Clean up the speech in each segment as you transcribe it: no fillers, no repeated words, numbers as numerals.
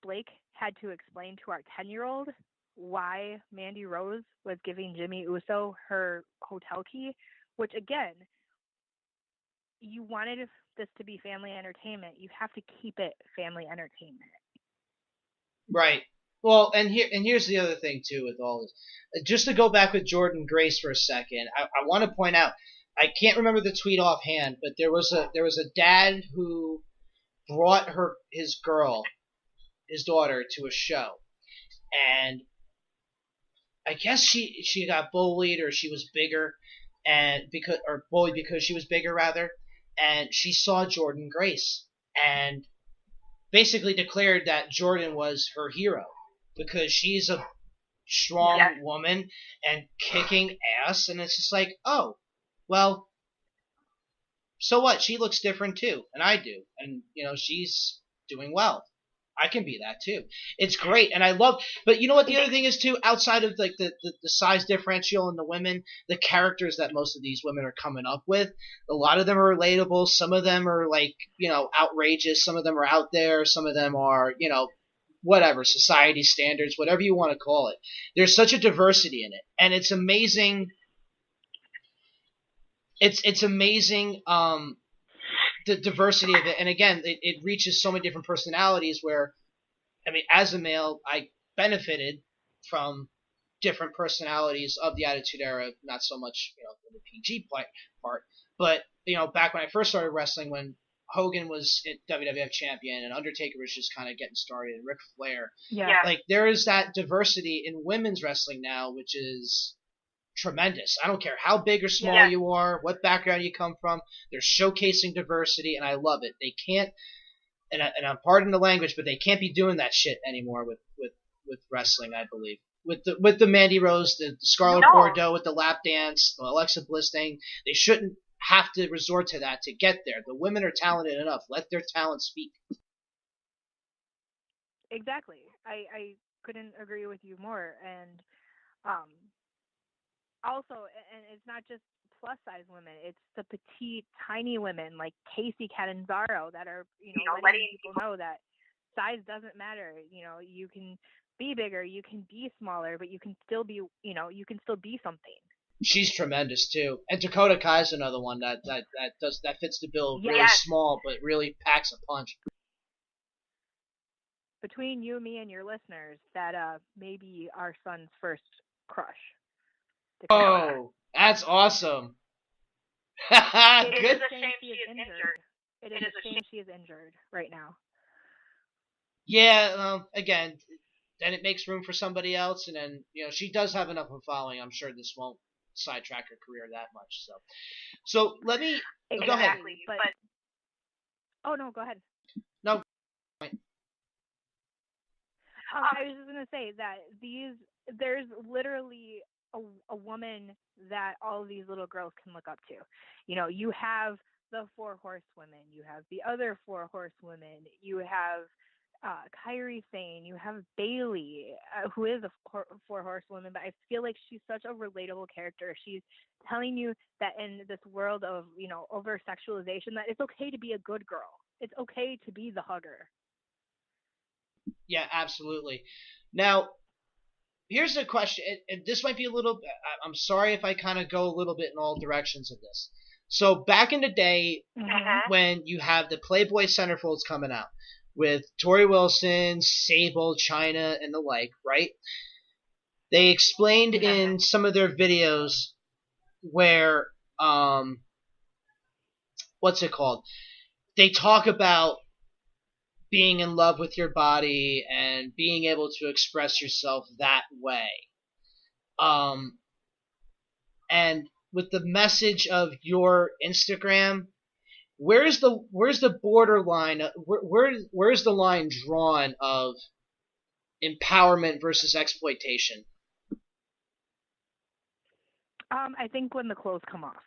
Blake had to explain to our 10-year-old why Mandy Rose was giving Jimmy Uso her hotel key, which again, you wanted this to be family entertainment. You have to keep it family entertainment. Right. Well, and here's the other thing too with all this. Just to go back with Jordan Grace for a second, I want to point out, I can't remember the tweet offhand, but there was a dad who brought his daughter, to a show, and I guess she got bullied, or she was bigger, or bullied because she was bigger rather, and she saw Jordan Grace and basically declared that Jordan was her hero because she's a strong woman and kicking ass, and it's just like, oh, well, so what? She looks different too, and I do, and she's doing well. I can be that too. It's great, and I love. But you know what? The other thing is too. Outside of like the size differential in the women, the characters that most of these women are coming up with, a lot of them are relatable. Some of them are like outrageous. Some of them are out there. Some of them are whatever society standards, whatever you want to call it. There's such a diversity in it, and it's amazing. It's amazing. The diversity of it, and again, it reaches so many different personalities where, I mean, as a male, I benefited from different personalities of the Attitude Era, not so much, the PG part, but, back when I first started wrestling, when Hogan was WWF champion and Undertaker was just kind of getting started, and Ric Flair, like, there is that diversity in women's wrestling now, which is tremendous. I don't care how big or small you are, what background you come from. They're showcasing diversity, and I love it. They can't, and I'm pardon the language, but they can't be doing that shit anymore with wrestling. I believe with the Mandy Rose, the Scarlett Bordeaux, with the lap dance, the Alexa Bliss thing. They shouldn't have to resort to that to get there. The women are talented enough. Let their talent speak. Exactly. I couldn't agree with you more. And also, and it's not just plus size women, it's the petite, tiny women like Casey Catanzaro that are, letting people know that size doesn't matter. You can be bigger, you can be smaller, but you can still be, you can still be something. She's tremendous too. And Dakota Kai's another one that fits the bill. Really small, but really packs a punch. Between you, me, and your listeners, that may be our son's first crush. Oh, that's awesome. It is a shame she is injured. It is a shame she is injured right now. Yeah, again, then it makes room for somebody else, and then, she does have enough of a following. I'm sure this won't sidetrack her career that much. So let me... Exactly, go ahead. But... Oh, no, go ahead. No. I was just going to say that there's literally a woman that all of these little girls can look up to. You have the 4 horsewomen, you have the other 4 horsewomen, you have Kairi Sane, you have Bailey, who is a 4 horsewoman, but I feel like she's such a relatable character. She's telling you that in this world of, over sexualization, that it's okay to be a good girl. It's okay to be the hugger. Yeah, absolutely. Now, here's a question, and this might be a little... I'm sorry if I kind of go a little bit in all directions of this. So back in the day, when you have the Playboy centerfolds coming out with Tori Wilson, Sable, Chyna, and the like, right? They explained in some of their videos where, what's it called? They talk about being in love with your body and being able to express yourself that way. And with the message of your Instagram, where's the borderline? Where's the line drawn of empowerment versus exploitation? I think when the clothes come off.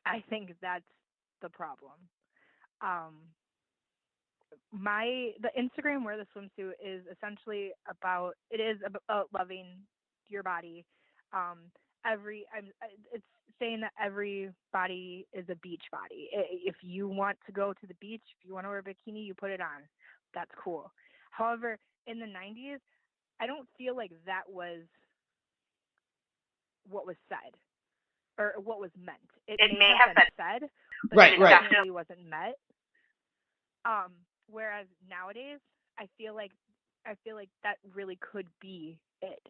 I think that's the problem. The Instagram Wear the Swimsuit is essentially about loving your body. It's saying that every body is a beach body. If you want to go to the beach, if you want to wear a bikini, you put it on. That's cool. However, in the 90s, I don't feel like that was what was said or what was meant. It may have been said, but Right, it right. definitely wasn't met. Um, Whereas nowadays, I feel like that really could be it.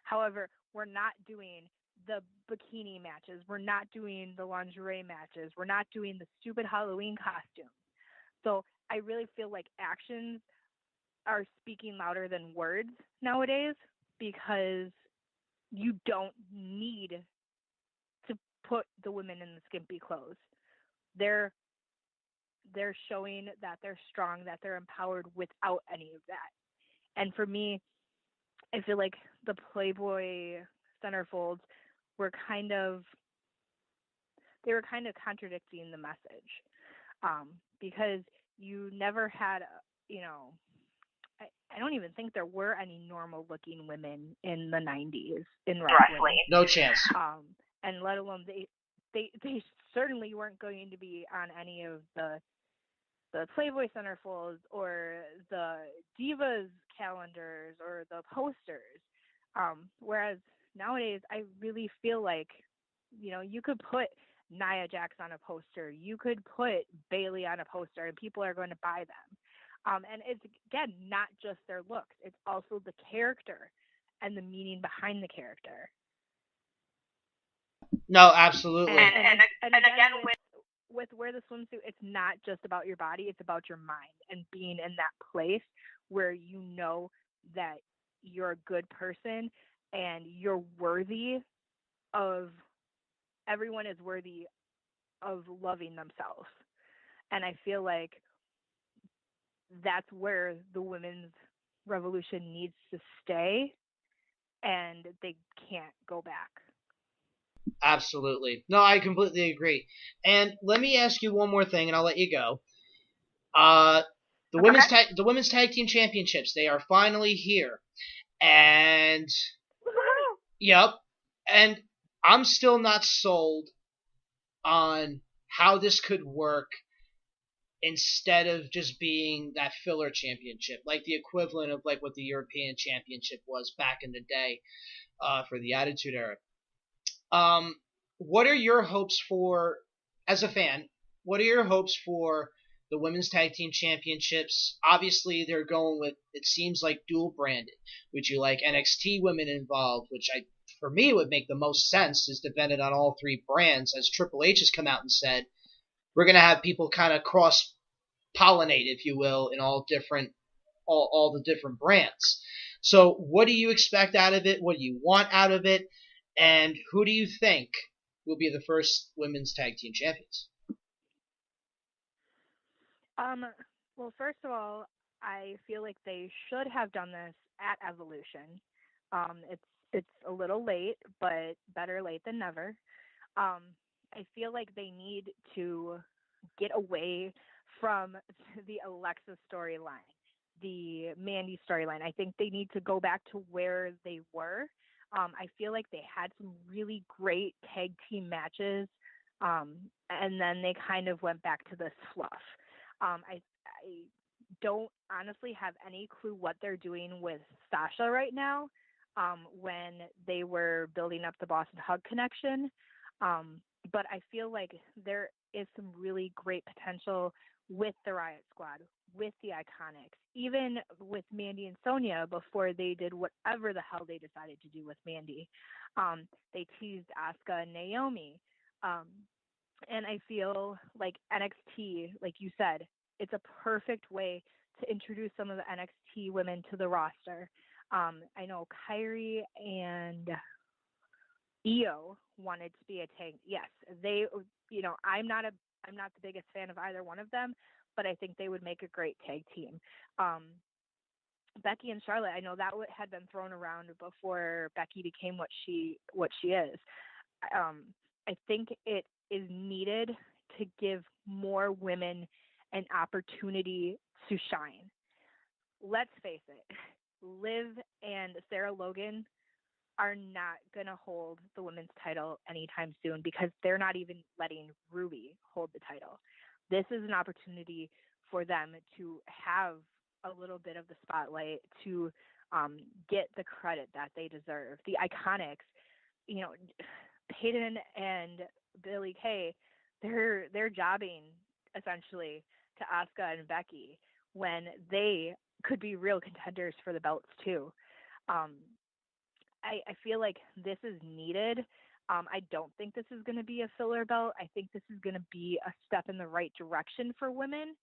However, we're not doing the bikini matches. We're not doing the lingerie matches. We're not doing the stupid Halloween costumes. So I really feel like actions are speaking louder than words nowadays because you don't need to put the women in the skimpy clothes. They're they're showing that they're strong, that they're empowered without any of that. And for me, I feel like the Playboy centerfolds were kind of contradicting the message, because you never had, you know, I don't even think there were any normal looking women in the 90s in wrestling. No chance. And let alone they certainly weren't going to be on any of the Playboy centerfolds or the Divas calendars or the posters. Whereas nowadays, I really feel like, you could put Nia Jax on a poster, you could put Bailey on a poster, and people are going to buy them. And it's, again, not just their looks, it's also the character and the meaning behind the character. No, absolutely. And again, with Wear the Swimsuit, it's not just about your body, it's about your mind and being in that place where you know that you're a good person and you're worthy of, everyone is worthy of loving themselves. And I feel like that's where the women's revolution needs to stay, and they can't go back. Absolutely. No, I completely agree. And let me ask you one more thing, and I'll let you go. The women's tag team championships, they are finally here, and yep, and I'm still not sold on how this could work instead of just being that filler championship, like the equivalent of like what the European Championship was back in the day, for the Attitude Era. Um, what are your hopes for, as a fan, what are your hopes for the Women's Tag Team Championships? Obviously, they're going with, it seems like, dual branded. Would you like NXT women involved, which for me, would make the most sense, is dependent on all three brands, as Triple H has come out and said, we're going to have people kind of cross-pollinate, if you will, in all the different brands. So what do you expect out of it? What do you want out of it? And who do you think will be the first women's tag team champions? Well, first of all, I feel like they should have done this at Evolution. It's a little late, but better late than never. Um, I feel like they need to get away from the Alexa storyline, the Mandy storyline. I think they need to go back to where they were. I feel like they had some really great tag team matches, and then they kind of went back to this fluff. I don't honestly have any clue what they're doing with Sasha right now. When they were building up the Boston Hug connection, but I feel like there is some really great potential with the Riot Squad, with the Iconics, even with Mandy and Sonya before they did whatever the hell they decided to do with Mandy. They teased Asuka and Naomi. And I feel like NXT, like you said, it's a perfect way to introduce some of the NXT women to the roster. I know Kyrie and Io wanted to be a tag. Yes, they. I'm not the biggest fan of either one of them, but I think they would make a great tag team. Becky and Charlotte, I know that had been thrown around before Becky became what she is. I think it is needed to give more women an opportunity to shine. Let's face it, Liv and Sarah Logan are not going to hold the women's title anytime soon because they're not even letting Ruby hold the title. This is an opportunity for them to have a little bit of the spotlight to get the credit that they deserve. The Iconics, you know, Peyton and Billie Kay, they're jobbing essentially to Asuka and Becky when they could be real contenders for the belts too. Um, I feel like this is needed. I don't think this is going to be a filler belt. I think this is going to be a step in the right direction for women.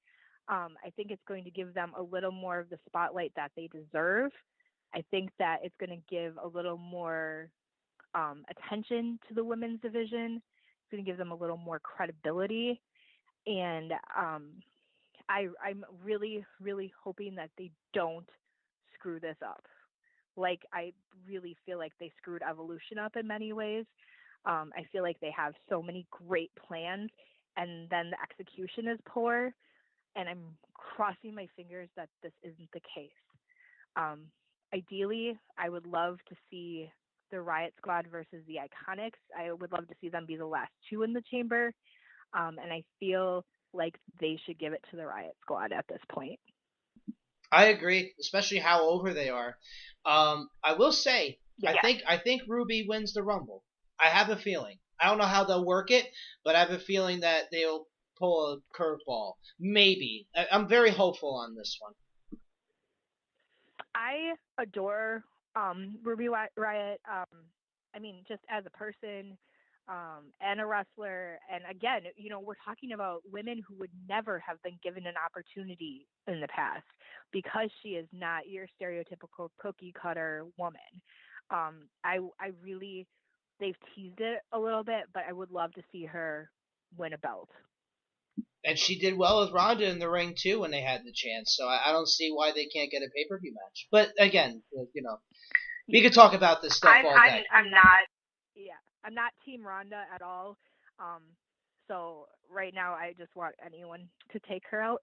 I think it's going to give them a little more of the spotlight that they deserve. I think that it's going to give a little more attention to the women's division. It's going to give them a little more credibility. And I'm really, really hoping that they don't screw this up. Like, I really feel like they screwed Evolution up in many ways. I feel like they have so many great plans, and then the execution is poor. And I'm crossing my fingers that this isn't the case. Ideally, I would love to see the Riot Squad versus the Iconics. I would love to see them be the last two in the chamber. And I feel like they should give it to the Riot Squad at this point. I agree, especially how over they are. I will say, yeah. I think Ruby wins the Rumble. I have a feeling. I don't know how they'll work it, but I have a feeling that they'll pull a curveball. Maybe. I'm very hopeful on this one. I adore Ruby Riot. I mean, just as a person and a wrestler. And again, you know, we're talking about women who would never have been given an opportunity in the past because she is not your stereotypical cookie cutter woman. I really, they've teased it a little bit, but I would love to see her win a belt. And she did well with Ronda in the ring too when they had the chance. So I don't see why they can't get a pay-per-view match. But again, you know, we could talk about this stuff all day. I'm not Team Ronda at all. So right now I just want anyone to take her out.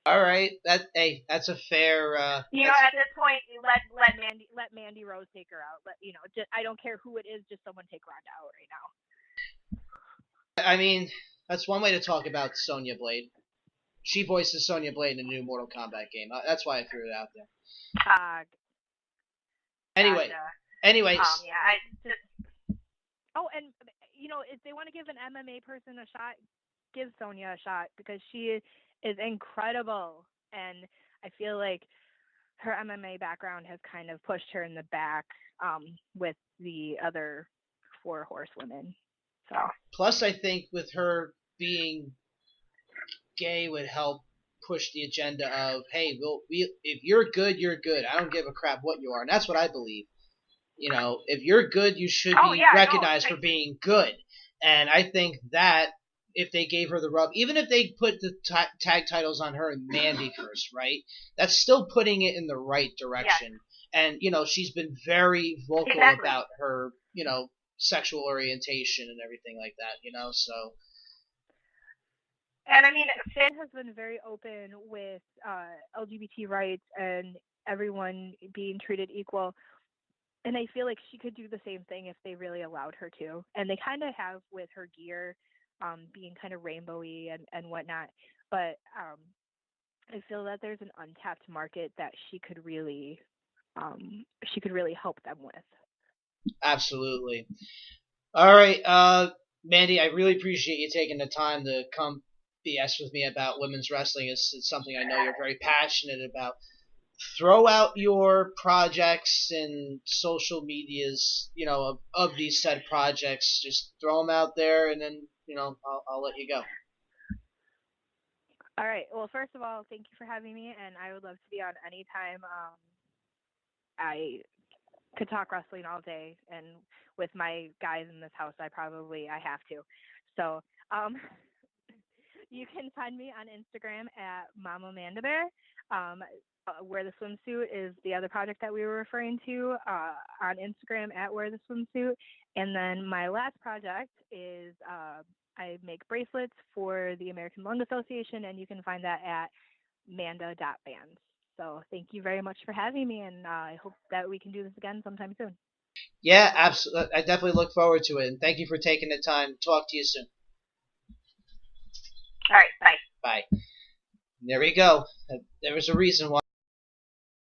All right, that's a fair. At this point, let Mandy Rose take her out. I don't care who it is, just someone take Ronda out right now. I mean, that's one way to talk about Sonya Blade. She voices Sonya Blade in a new Mortal Kombat game. That's why I threw it out there. Anyways. And if they want to give an MMA person a shot, give Sonya a shot because she is incredible, and I feel like her MMA background has kind of pushed her in the back with the other 4 horsewomen. So. Plus, I think with her being gay would help push the agenda of, hey, if you're good, you're good. I don't give a crap what you are, and that's what I believe. You know, if you're good, you should be recognized for being good. And I think that if they gave her the rub, even if they put the tag titles on her and Mandy first, right? That's still putting it in the right direction. Yeah. And, she's been very vocal about her, sexual orientation and everything like that, so. And I mean, Finn has been very open with LGBT rights and everyone being treated equal. And I feel like she could do the same thing if they really allowed her to. And they kind of have with her gear being kind of rainbowy and whatnot. But I feel that there's an untapped market that she could really help them with. Absolutely. All right, Mandy, I really appreciate you taking the time to come BS with me about women's wrestling. It's something I know you're very passionate about. Throw out your projects and social medias, of these said projects. Just throw them out there, and then, I'll let you go. All right. Well, first of all, thank you for having me, and I would love to be on anytime. I could talk wrestling all day, and with my guys in this house, I have to. So, you can find me on Instagram at Mama Mandabear. Wear the Swimsuit is the other project that we were referring to on Instagram at Wear the Swimsuit. And then my last project is I make bracelets for the American Lung Association, and you can find that at manda.bands. So thank you very much for having me, and I hope that we can do this again sometime soon. Yeah, absolutely. I definitely look forward to it, and thank you for taking the time. Talk to you soon. All right, bye. Bye. There we go. There was a reason why.